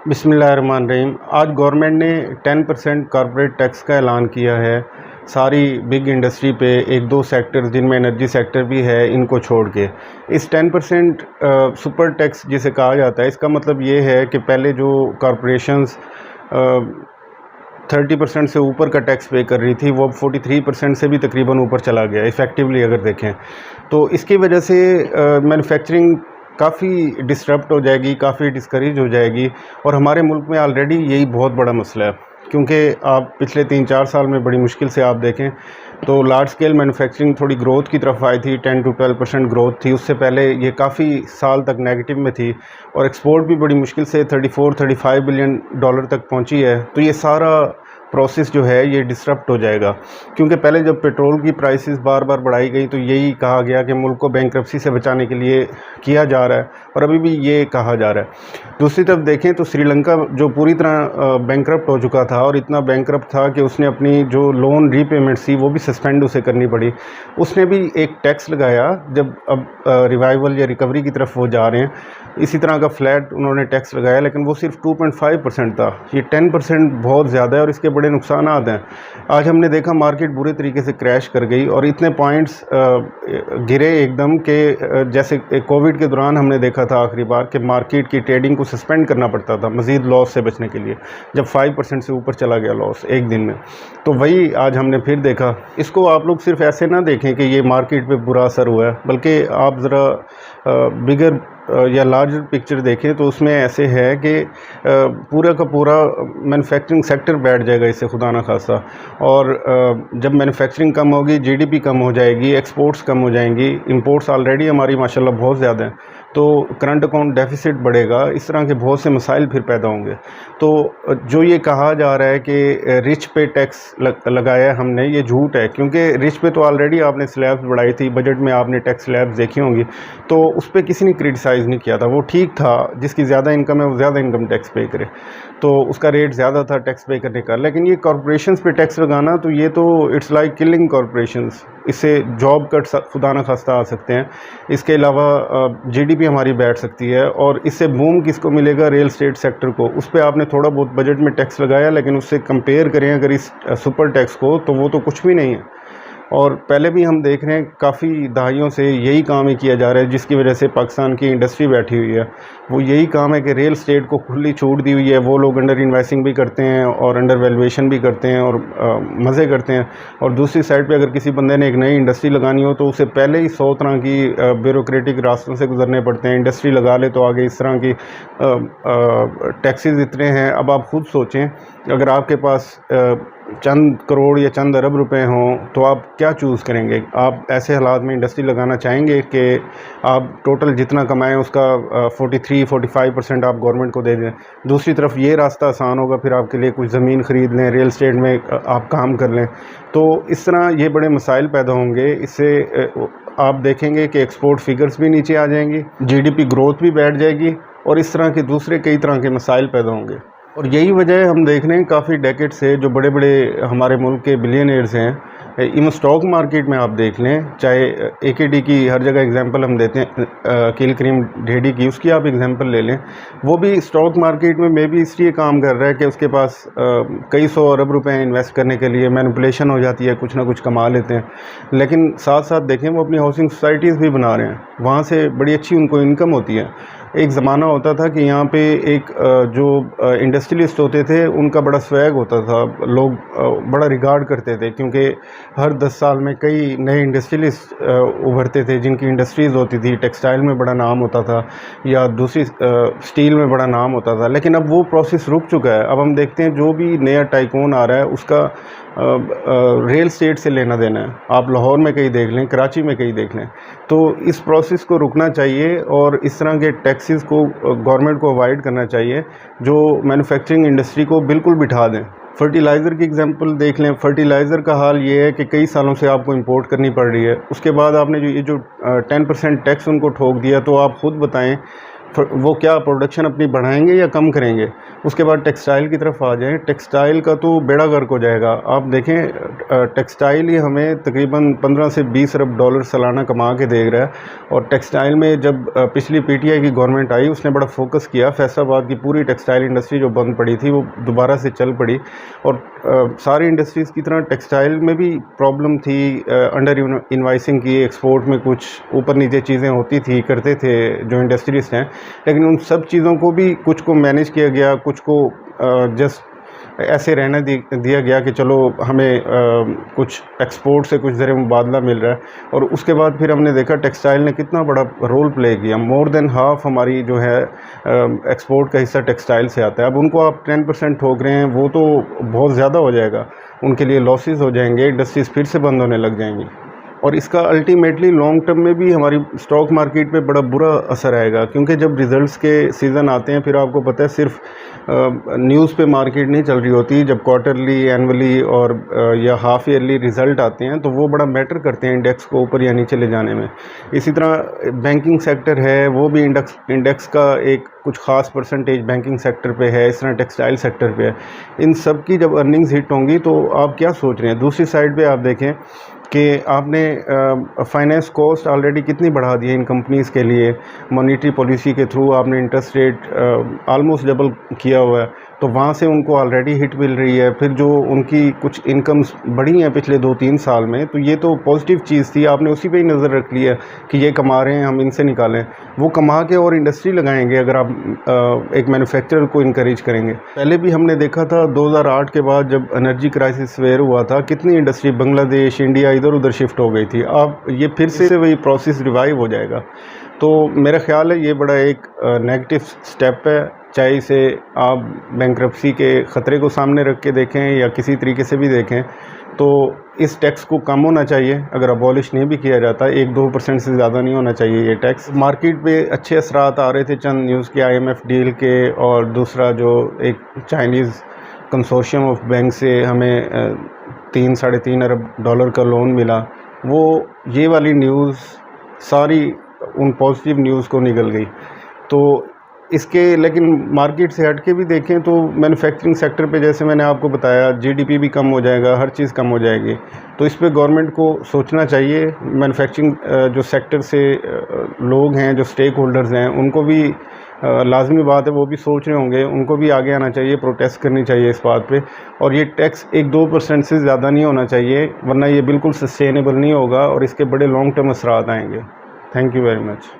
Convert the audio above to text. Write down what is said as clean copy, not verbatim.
बिस्मिल्लाहिर्रहमानिर्रहीम। आज गवर्नमेंट ने 10% कॉर्पोरेट टैक्स का ऐलान किया है सारी बिग इंडस्ट्री पे, एक दो सेक्टर जिनमें एनर्जी सेक्टर भी है इनको छोड़ के। इस 10% सुपर टैक्स जिसे कहा जाता है, इसका मतलब ये है कि पहले जो कॉरपोरेशंस 30% से ऊपर का टैक्स पे कर रही थी वो अब 43% से भी तकरीबन ऊपर चला गया इफ़ेक्टिवली अगर देखें तो। इसकी वजह से मैन्युफैक्चरिंग काफ़ी डिस्टर्ब हो जाएगी, काफ़ी डिस्करेज हो जाएगी। और हमारे मुल्क में ऑलरेडी यही बहुत बड़ा मसला है, क्योंकि आप पिछले 3-4 साल में बड़ी मुश्किल से आप देखें तो लार्ज स्केल मैन्युफैक्चरिंग थोड़ी ग्रोथ की तरफ आई थी, 10 to 12% ग्रोथ थी। उससे पहले ये काफ़ी साल तक नेगेटिव में थी और एक्सपोर्ट भी बड़ी मुश्किल से 34-35 बिलियन डॉलर तक पहुंची है। तो ये सारा प्रोसेस जो है ये डिस्टर्ब हो जाएगा, क्योंकि पहले जब पेट्रोल की प्राइसेस बार बार बढ़ाई गई तो यही कहा गया कि मुल्क को बैंकरप्सी से बचाने के लिए किया जा रहा है, और अभी भी ये कहा जा रहा है। दूसरी तरफ देखें तो श्रीलंका जो पूरी तरह बैंकरप्ट हो चुका था, और इतना बैंकरप्ट था कि उसने अपनी जो लोन रीपेमेंट थी वो भी सस्पेंड उसे करनी पड़ी। उसने भी एक टैक्स लगाया, जब अब रिवाइवल या रिकवरी की तरफ वो जा रहे हैं, इसी तरह का फ्लैट उन्होंने टैक्स लगाया, लेकिन वो सिर्फ 2.5% था। ये 10% बहुत ज़्यादा है और इसके बड़े नुकसान हैं। आज हमने देखा मार्केट बुरे तरीके से क्रैश कर गई और इतने पॉइंट्स गिरे एकदम के जैसे कोविड के दौरान हमने देखा था आखिरी बार कि मार्केट की ट्रेडिंग को सस्पेंड करना पड़ता था मज़ीद लॉस से बचने के लिए, जब 5% से ऊपर चला गया लॉस एक दिन में। तो वही आज हमने फिर देखा। इसको आप लोग सिर्फ ऐसे ना देखें कि ये मार्केट पे बुरा असर हुआ है, बल्कि आप ज़रा बिगर या लार्जर पिक्चर देखें तो उसमें ऐसे है कि पूरा का पूरा मैन्युफैक्चरिंग सेक्टर बैठ जाएगा इससे, खुदा ना खासा। और जब मैन्युफैक्चरिंग कम होगी, जीडीपी कम हो जाएगी, एक्सपोर्ट्स कम हो जाएंगी, इंपोर्ट्स ऑलरेडी हमारी माशाल्लाह बहुत ज़्यादा हैं, तो करंट अकाउंट डेफिसिट बढ़ेगा। इस तरह के बहुत से मसाइल फिर पैदा होंगे। तो जो ये कहा जा रहा है कि रिच पे टैक्स लगाया हमने, ये झूठ है, क्योंकि रिच पे तो ऑलरेडी आपने स्लैब्स बढ़ाई थी, बजट में आपने टैक्स स्लैब्स देखी होंगी, तो उस पर किसी ने क्रिटिसाइज़ नहीं किया था। वो ठीक था, जिसकी ज़्यादा इनकम है वो ज़्यादा इनकम टैक्स पे करे, तो उसका रेट ज़्यादा था टैक्स पे करने का। लेकिन ये कॉरपोरेशंस पे टैक्स लगाना, तो ये तो इट्स लाइक किलिंग कॉरपोरेशंस। इससे जॉब कट खुदा न खास्ता आ सकते हैं। इसके अलावा जीडीपी हमारी बैठ सकती है, और इससे बूम किसको मिलेगा? रियल एस्टेट सेक्टर को। उस पर आपने थोड़ा बहुत बजट में टैक्स लगाया, लेकिन उससे कंपेयर करें अगर इस सुपर टैक्स को, तो वो तो कुछ भी नहीं है। और पहले भी हम देख रहे हैं काफ़ी दहाइयों से यही काम ही किया जा रहा है, जिसकी वजह से पाकिस्तान की इंडस्ट्री बैठी हुई है। वो यही काम है कि रियल स्टेट को खुली छूट दी हुई है, वो लोग अंडर इन्वेस्टिंग भी करते हैं और अंडर वैल्यूएशन भी करते हैं और मज़े करते हैं। और दूसरी साइड पे अगर किसी बंदे ने एक नई इंडस्ट्री लगानी हो तो उसे पहले ही 100 तरह की ब्यूरोक्रेटिक रास्तों से गुजरने पड़ते हैं। इंडस्ट्री लगा ले तो आगे इस तरह की टैक्सेस इतने हैं। अब आप खुद सोचें, अगर आपके पास चंद करोड़ या चंद अरब रुपए हों तो आप क्या चूज़ करेंगे? आप ऐसे हालात में इंडस्ट्री लगाना चाहेंगे कि आप टोटल जितना कमाएं उसका 43-45% आप गवर्नमेंट को दे दें? दूसरी तरफ ये रास्ता आसान होगा, फिर आपके लिए कुछ ज़मीन ख़रीद लें, रियल एस्टेट में आप काम कर लें। तो इस तरह ये बड़े मसाइल पैदा होंगे। इससे आप देखेंगे कि एक्सपोर्ट फिगर्स भी नीचे आ जाएंगी, जीडीपी ग्रोथ भी बैठ जाएगी, और इस तरह के दूसरे कई तरह के मसाइल पैदा होंगे। और यही वजह है, हम देख रहे हैं काफ़ी डेकेड से जो बड़े बड़े हमारे मुल्क के बिलियनियर्स हैं, इवन स्टॉक मार्केट में आप देख लें, चाहे एकेडी की हर जगह एग्जांपल हम देते हैं, किल क्रीम ढेडी की, उसकी आप एग्जांपल ले लें। वो भी स्टॉक मार्केट में मे भी इसलिए काम कर रहा है कि उसके पास कई सौ अरब रुपए इन्वेस्ट करने के लिए मैनिपुलेशन हो जाती है, कुछ ना कुछ कमा लेते हैं। लेकिन साथ साथ देखें वो अपनी हाउसिंग सोसाइटीज़ भी बना रहे हैं, वहाँ से बड़ी अच्छी उनको इनकम होती है। एक ज़माना होता था कि यहाँ पे एक जो इंडस्ट्रियलिस्ट होते थे उनका बड़ा स्वैग होता था, लोग बड़ा रिगार्ड करते थे, क्योंकि हर 10 साल में कई नए इंडस्ट्रियलिस्ट उभरते थे जिनकी इंडस्ट्रीज़ होती थी। टेक्सटाइल में बड़ा नाम होता था या दूसरी स्टील में बड़ा नाम होता था। लेकिन अब वो प्रोसेस रुक चुका है। अब हम देखते हैं जो भी नया टाइकून आ रहा है उसका रियल एस्टेट से लेना देना है। आप लाहौर में कहीं देख लें, कराची में कहीं देख लें। तो इस प्रोसेस को रुकना चाहिए और इस तरह के टैक्सेस को गवर्नमेंट को अवॉइड करना चाहिए जो मैन्युफैक्चरिंग इंडस्ट्री को बिल्कुल बिठा दें। फर्टिलाइज़र की एग्जांपल देख लें। फर्टिलाइज़र का हाल ये है कि कई सालों से आपको इंपोर्ट करनी पड़ रही है, उसके बाद आपने जो 10% टैक्स उनको ठोक दिया। तो आप ख़ुद बताएं वो क्या प्रोडक्शन अपनी बढ़ाएंगे या कम करेंगे। उसके बाद टेक्सटाइल की तरफ आ जाएं, टेक्सटाइल का तो बेड़ा गर्क हो जाएगा। आप देखें टेक्सटाइल ही हमें तकरीबन 15 से 20 अरब डॉलर सालाना कमा के दे रहा है। और टेक्सटाइल में जब पिछली पीटीआई की गवर्नमेंट आई, उसने बड़ा फोकस किया, फैसलाबाद की पूरी टेक्सटाइल इंडस्ट्री जो बंद पड़ी थी वो दोबारा से चल पड़ी। और सारी इंडस्ट्रीज़ की तरह टेक्सटाइल में भी प्रॉब्लम थी, अंडर इनवाइसिंग की, एक्सपोर्ट में कुछ ऊपर नीचे चीज़ें होती थी, करते थे जो इंडस्ट्रीज हैं। लेकिन उन सब चीज़ों को भी कुछ को मैनेज किया गया, कुछ को जस्ट ऐसे रहने दिया गया कि चलो हमें कुछ एक्सपोर्ट से कुछ ज़रिए मुबादला मिल रहा है। और उसके बाद फिर हमने देखा टेक्सटाइल ने कितना बड़ा रोल प्ले किया। मोर देन हाफ हमारी जो है एक्सपोर्ट का हिस्सा टेक्सटाइल से आता है। अब उनको आप 10% ठोक रहे हैं, वो तो बहुत ज़्यादा हो जाएगा, उनके लिए लॉसेस हो जाएंगे, इंडस्ट्रीज़ फिर से बंद होने लग जाएंगी। और इसका अल्टीमेटली लॉन्ग टर्म में भी हमारी स्टॉक मार्केट पे बड़ा बुरा असर आएगा, क्योंकि जब रिज़ल्ट्स के सीज़न आते हैं, फिर आपको पता है सिर्फ न्यूज़ पे मार्केट नहीं चल रही होती। जब क्वार्टरली, एनुअली और या हाफ ईयरली रिज़ल्ट आते हैं तो वो बड़ा मैटर करते हैं इंडेक्स को ऊपर या नीचे ले जाने में। इसी तरह बैंकिंग सेक्टर है, वो भी इंडेक्स का एक कुछ ख़ास परसेंटेज बैंकिंग सेक्टर पे है, इस तरह टेक्सटाइल सेक्टर पे है। इन सब की जब अर्निंग्स हिट होंगी तो आप क्या सोच रहे हैं। दूसरी साइड पे आप देखें कि आपने फाइनेंस कॉस्ट ऑलरेडी कितनी बढ़ा दी है इन कंपनीज़ के लिए। मॉनेटरी पॉलिसी के थ्रू आपने इंटरेस्ट रेट ऑलमोस्ट डबल किया हुआ है, तो वहाँ से उनको ऑलरेडी हिट मिल रही है। फिर जो उनकी कुछ इनकम्स बढ़ी हैं पिछले 2-3 साल में, तो ये तो पॉजिटिव चीज़ थी, आपने उसी पे ही नज़र रख लिया कि ये कमा रहे हैं, हम इनसे निकालें। वो कमा के और इंडस्ट्री लगाएंगे अगर आप एक मैन्युफैक्चरर को इनकरेज करेंगे। पहले भी हमने देखा था 2008 के बाद जब एनर्जी क्राइसिस वेयर हुआ था, कितनी इंडस्ट्री बांग्लादेश, इंडिया इधर उधर शिफ्ट हो गई थी। अब ये फिर से वही प्रोसेस रिवाइव हो जाएगा। तो मेरा ख्याल है ये बड़ा एक नेगेटिव स्टेप है, चाहे इसे आप बैंक्रप्सी के ख़तरे को सामने रख के देखें या किसी तरीके से भी देखें, तो इस टैक्स को कम होना चाहिए। अगर अबॉलिश नहीं भी किया जाता, 1-2% से ज़्यादा नहीं होना चाहिए ये टैक्स। मार्केट पे अच्छे असरात आ रहे थे चंद न्यूज़ के, IMF डील के, और दूसरा जो एक चाइनीज़ कंसोर्शियम ऑफ बैंक से हमें 3-3.5 अरब डॉलर का लोन मिला। वो ये वाली न्यूज़ सारी उन पॉजिटिव न्यूज़ को निकल गई। तो इसके लेकिन मार्केट से हट के भी देखें तो मैन्युफैक्चरिंग सेक्टर पे, जैसे मैंने आपको बताया, GDP भी कम हो जाएगा, हर चीज़ कम हो जाएगी। तो इस पे गवर्नमेंट को सोचना चाहिए। मैन्युफैक्चरिंग जो सेक्टर से लोग हैं, जो स्टेक होल्डर्स हैं, उनको भी लाजमी बात है, वो भी सोच रहे होंगे, उनको भी आगे आना चाहिए, प्रोटेस्ट करनी चाहिए इस बात पे। और ये टैक्स 1-2% से ज़्यादा नहीं होना चाहिए, वरना ये बिल्कुल सस्टेनेबल नहीं होगा और इसके बड़े लॉन्ग टर्म असरात आएंगे। Thank you very much.